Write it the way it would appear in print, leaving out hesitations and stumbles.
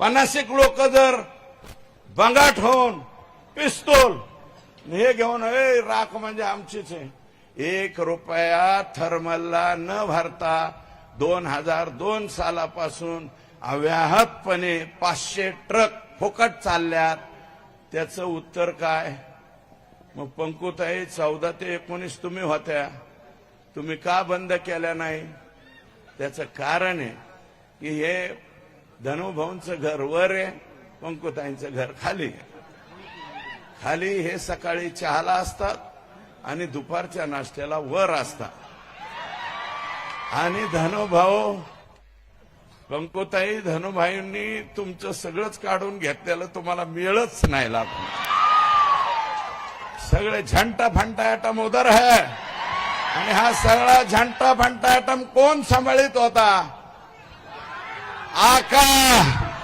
50 लोक जर बंगाट होऊन पिस्तूल हे घेऊन राख म्हणजे आमचीच आहे, 1 रुपया थर्मलला न भरता 2002 सालापासून अव्याहतपणे 500 ट्रक फुकट चालल्यात. त्याचं उत्तर काय? मग पंकुताई 14 ते 19 तुम्ही होत्या, तुम्ही का बंद केल्या नाही? त्याचं कारण आहे की हे धनुभाऊंचं घर वर आहे, पंकुताईंचं घर खाली. खाली हे सकाळी चहाला असतात आणि दुपारच्या नाश्त्याला वर असतात. आणि धनुभाऊ पंकुताई धनुभाईंनी तुमचं सगळंच काढून घेतलेलं तुम्हाला मिळच नाही लागलं. सगळे झंटा फंटा ऍटम उधर है. आणि हा सगळा झंटा फंटा ऍटम कोण सांभाळित होता? आका